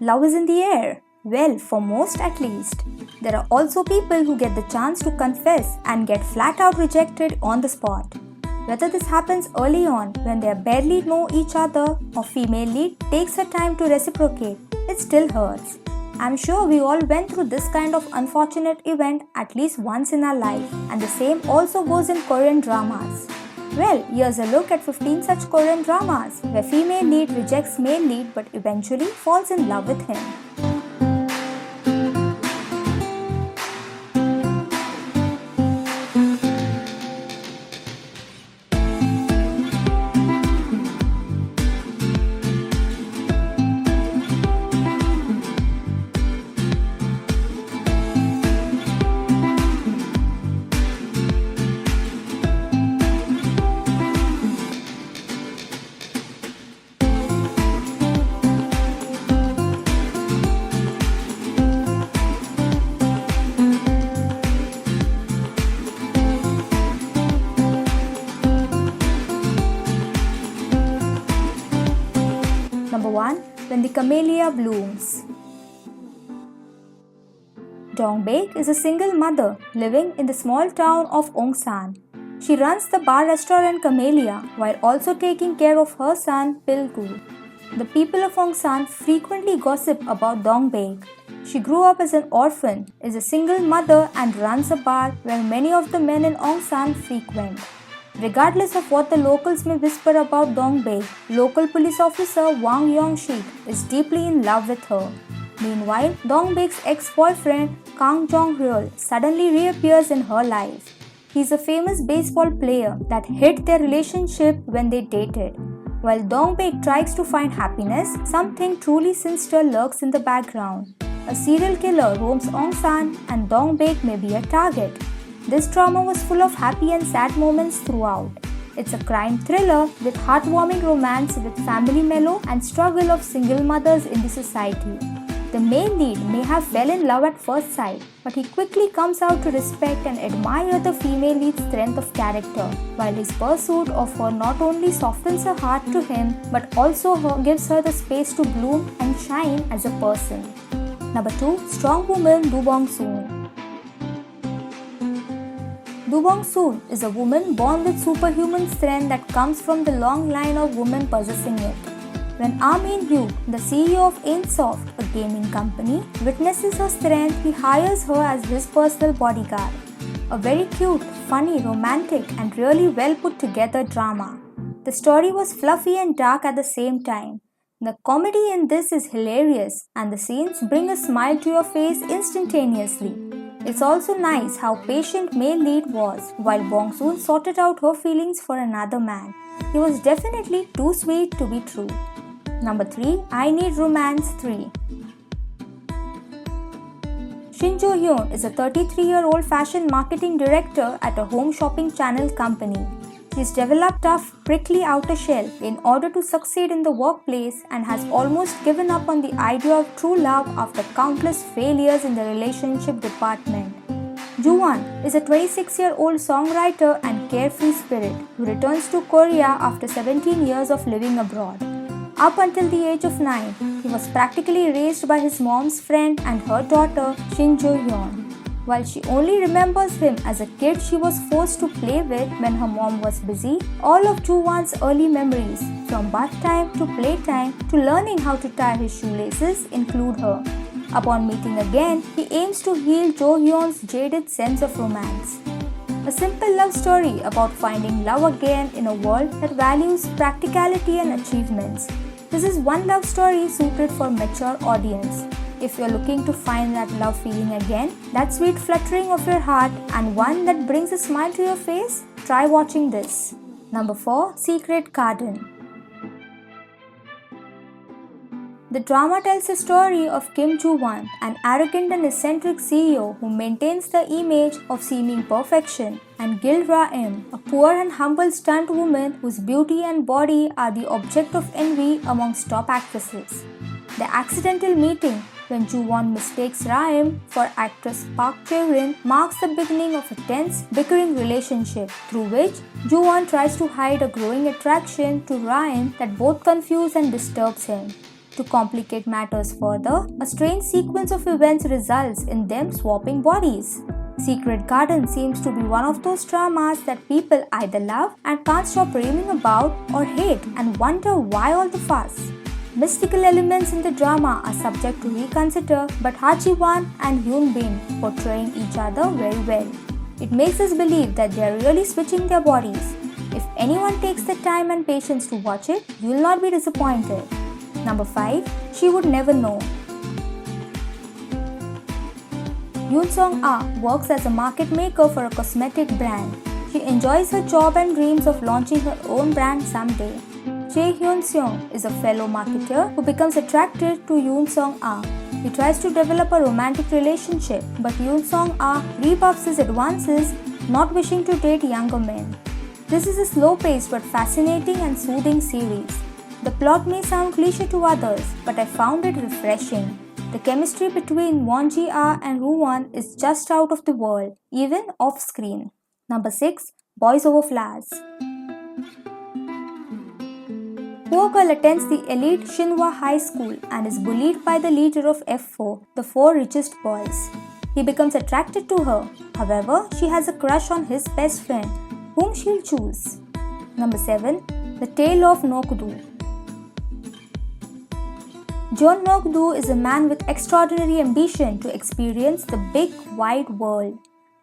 love is in the air. Well, for most at least. There are also people who get the chance to confess and get flat out rejected on the spot. Whether this happens early on when they barely know each other or female lead takes her time to reciprocate, it still hurts. I'm sure we all went through this kind of unfortunate event at least once in our life, and the same also goes in Korean dramas. Well, here's a look at 15 such Korean dramas where female lead rejects male lead but eventually falls in love with him. Number 1. When the Camellia Blooms. Dong-baek is a single mother living in the small town of Ongsan. She runs the bar restaurant Camellia while also taking care of her son Pilgu. The people of Ongsan frequently gossip about Dong-baek. She grew up as an orphan, is a single mother and runs a bar where many of the men in Ongsan frequent. Regardless of what the locals may whisper about Dong-baek, local police officer Wang Yong-shik is deeply in love with her. Meanwhile, Dong-baek's ex-boyfriend Kang Jong-ryul suddenly reappears in her life. He is a famous baseball player that hid their relationship when they dated. While Dong-baek tries to find happiness, something truly sinister lurks in the background. A serial killer roams Ongsan and Dong-baek may be a target. This drama was full of happy and sad moments throughout. It's a crime thriller with heartwarming romance with family mellow and struggle of single mothers in the society. The main lead may have fell in love at first sight, but he quickly comes out to respect and admire the female lead's strength of character, while his pursuit of her not only softens her heart to him, but also gives her the space to bloom and shine as a person. Number 2. Strong Woman Do Bong-soon. Do Bong-soon is a woman born with superhuman strength that comes from the long line of women possessing it. When Ah Min-hyuk, the CEO of Ainsoft, a gaming company, witnesses her strength, he hires her as his personal bodyguard. A very cute, funny, romantic and really well put together drama. The story was fluffy and dark at the same time. The comedy in this is hilarious and the scenes bring a smile to your face instantaneously. It's also nice how patient male lead was while Bong-soon sorted out her feelings for another man. He was definitely too sweet to be true. Number 3. I Need Romance 3. Shin Jo-hyun is a 33-year-old fashion marketing director at a home shopping channel company. She's developed a prickly outer shell in order to succeed in the workplace and has almost given up on the idea of true love after countless failures in the relationship department. Joo-won is a 26-year-old songwriter and carefree spirit who returns to Korea after 17 years of living abroad. Up until the age of 9, he was practically raised by his mom's friend and her daughter Shin Jo-hyun. While she only remembers him as a kid she was forced to play with when her mom was busy, all of Joo-won's early memories, from bath time to playtime to learning how to tie his shoelaces, include her. Upon meeting again, he aims to heal Jo-hyun's jaded sense of romance. A simple love story about finding love again in a world that values practicality and achievements. This is one love story suited for mature audience. If you're looking to find that love feeling again, that sweet fluttering of your heart and one that brings a smile to your face, try watching this. Number 4. Secret Garden. The drama tells the story of Kim Joo-won, an arrogant and eccentric CEO who maintains the image of seeming perfection, and Gil Ra-im, a poor and humble stunt woman whose beauty and body are the object of envy amongst top actresses. The accidental meeting when Joo-won mistakes Ra-im for actress Park Chae-rin marks the beginning of a tense, bickering relationship through which Joo-won tries to hide a growing attraction to Ra-im that both confuse and disturbs him. To complicate matters further, a strange sequence of events results in them swapping bodies. Secret Garden seems to be one of those dramas that people either love and can't stop raving about or hate and wonder why all the fuss. Mystical elements in the drama are subject to reconsider, but Ha Ji-won and Hyun Bin portraying each other very well. It makes us believe that they are really switching their bodies. If anyone takes the time and patience to watch it, you will not be disappointed. Number 5. She Would Never Know. Yoon Song-ah works as a market maker for a cosmetic brand. She enjoys her job and dreams of launching her own brand someday. Jae Hyun-seong is a fellow marketer who becomes attracted to Yoon Song-ah. He tries to develop a romantic relationship, but Yoon Song-ah rebuffs his advances, not wishing to date younger men. This is a slow-paced but fascinating and soothing series. The plot may sound cliché to others, but I found it refreshing. The chemistry between Won Ji-ah and Woo-won is just out of the world, even off-screen. Number 6. Boys Over Flowers. Poor girl attends the elite Shinhwa High School and is bullied by the leader of F4, the 4 richest boys. He becomes attracted to her. However, she has a crush on his best friend, whom she'll choose. Number 7. The Tale of Nokdu. John Nokdu is a man with extraordinary ambition to experience the big, wide world.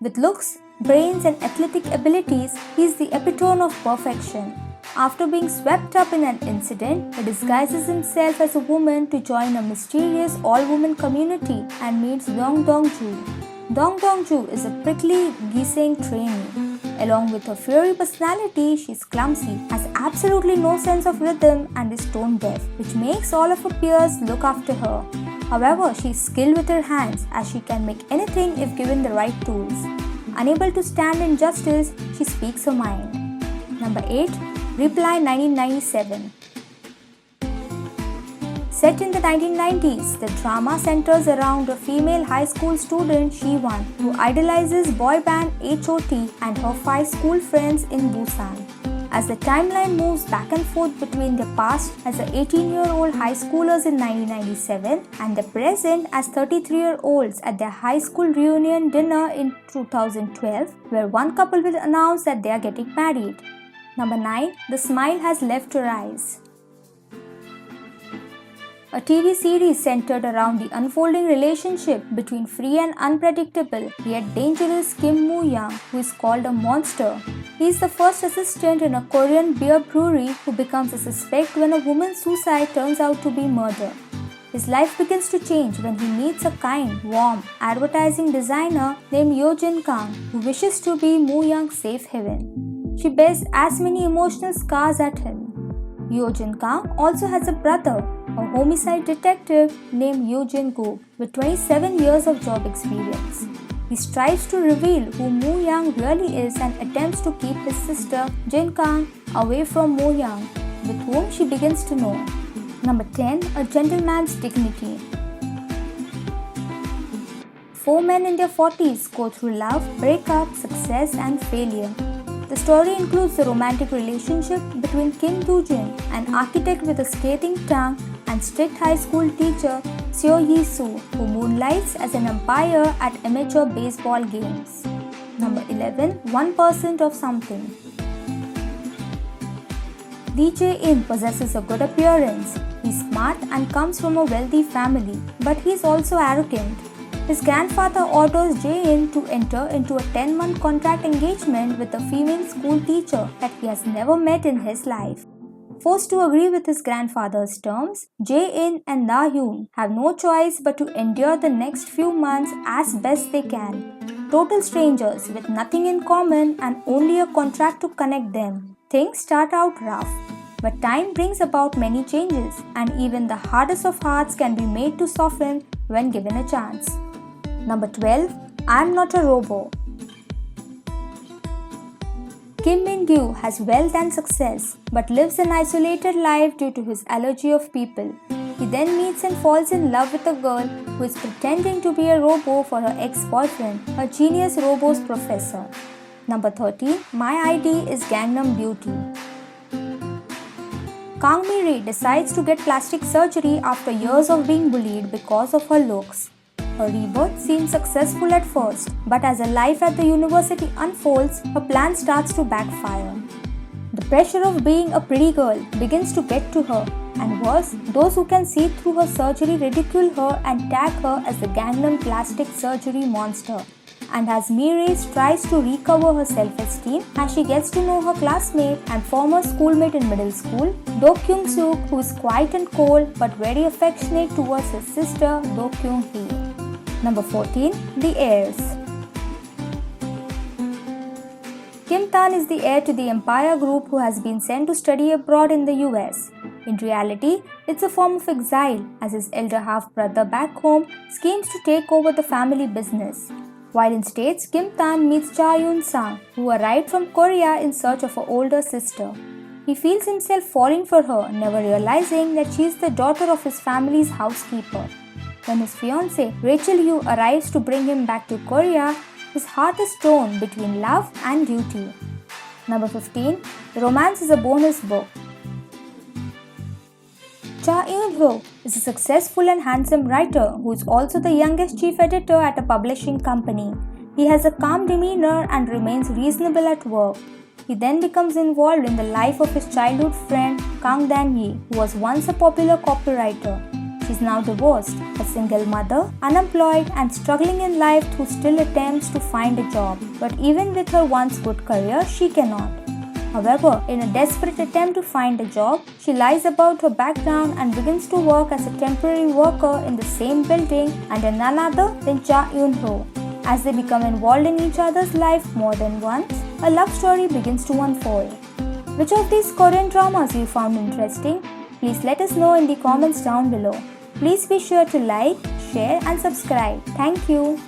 With looks, brains and athletic abilities, he is the epitome of perfection. After being swept up in an incident, he disguises himself as a woman to join a mysterious all-woman community and meets Dong Dong-ju. Dong Dong-ju is a prickly Giseng trainee. Along with her fiery personality, she is clumsy, has absolutely no sense of rhythm and is tone deaf, which makes all of her peers look after her. However, she is skilled with her hands as she can make anything if given the right tools. Unable to stand injustice, she speaks her mind. Number 8. Reply 1997. Set in the 1990s, the drama centers around a female high school student, Shi-won, who idolizes boy band HOT and her 5 school friends in Busan. As the timeline moves back and forth between their past as 18-year-old high schoolers in 1997 and the present as 33-year-olds at their high school reunion dinner in 2012, where one couple will announce that they are getting married. Number 9. The Smile Has Left Her Eyes. A TV series centered around the unfolding relationship between free and unpredictable yet dangerous Kim Moo-young, who is called a monster. He is the first assistant in a Korean beer brewery who becomes a suspect when a woman's suicide turns out to be murder. His life begins to change when he meets a kind, warm advertising designer named Yo Jin-kang who wishes to be Moo-young's safe haven. She bears as many emotional scars at him. Yo Jin-kang also has a brother, a homicide detective named Yoo Jin-gook with 27 years of job experience. He strives to reveal who Moo-young really is and attempts to keep his sister Jin-kang away from Moo-young, with whom she begins to know. Number 10. A Gentleman's Dignity. 4 men in their 40s go through love, breakup, success and failure. The story includes the romantic relationship between Kim Do-jin, an architect with a scathing tongue, and strict high school teacher Seo Yi-soo, who moonlights as an umpire at amateur baseball games. Number 11. 1% of Something. Lee Jae-in possesses a good appearance. He's smart and comes from a wealthy family, but he's also arrogant. His grandfather orders Jae-in to enter into a 10-month contract engagement with a female school teacher that he has never met in his life. Forced to agree with his grandfather's terms, Jae-in and Na-hyun have no choice but to endure the next few months as best they can. Total strangers with nothing in common and only a contract to connect them. Things start out rough, but time brings about many changes, and even the hardest of hearts can be made to soften when given a chance. Number 12. I'm Not a Robo. Kim Min-gyu has wealth and success, but lives an isolated life due to his allergy of people. He then meets and falls in love with a girl who is pretending to be a robo for her ex-boyfriend, a genius robo's professor. Number 13. My ID is Gangnam Beauty. Kang Mi-ri decides to get plastic surgery after years of being bullied because of her looks. Her rebirth seems successful at first, but as her life at the university unfolds, her plan starts to backfire. The pressure of being a pretty girl begins to get to her, and worse, those who can see through her surgery ridicule her and tag her as the Gangnam plastic surgery monster. And as Mi-ri tries to recover her self-esteem as she gets to know her classmate and former schoolmate in middle school, Do Kyung-suk, who is quiet and cold but very affectionate towards his sister Do Kyung-hee. Number 14. The Heirs. Kim Tan is the heir to the Empire Group who has been sent to study abroad in the US. In reality, it's a form of exile as his elder half-brother back home schemes to take over the family business. While in States, Kim Tan meets Cha Yun-sang, who arrived from Korea in search of her older sister. He feels himself falling for her, never realizing that she is the daughter of his family's housekeeper. When his fiancée, Rachel Yu, arrives to bring him back to Korea, his heart is torn between love and duty. Number 15. The Romance is a Bonus Book. Cha Eun-ho is a successful and handsome writer who is also the youngest chief editor at a publishing company. He has a calm demeanor and remains reasonable at work. He then becomes involved in the life of his childhood friend Kang Dan-yi, who was once a popular copywriter. She is now divorced, a single mother, unemployed and struggling in life who still attempts to find a job. But even with her once good career, she cannot. However, in a desperate attempt to find a job, she lies about her background and begins to work as a temporary worker in the same building under none other than Cha Eun-ho. As they become involved in each other's life more than once, a love story begins to unfold. Which of these Korean dramas you found interesting? Please let us know in the comments down below. Please be sure to like, share and subscribe. Thank you.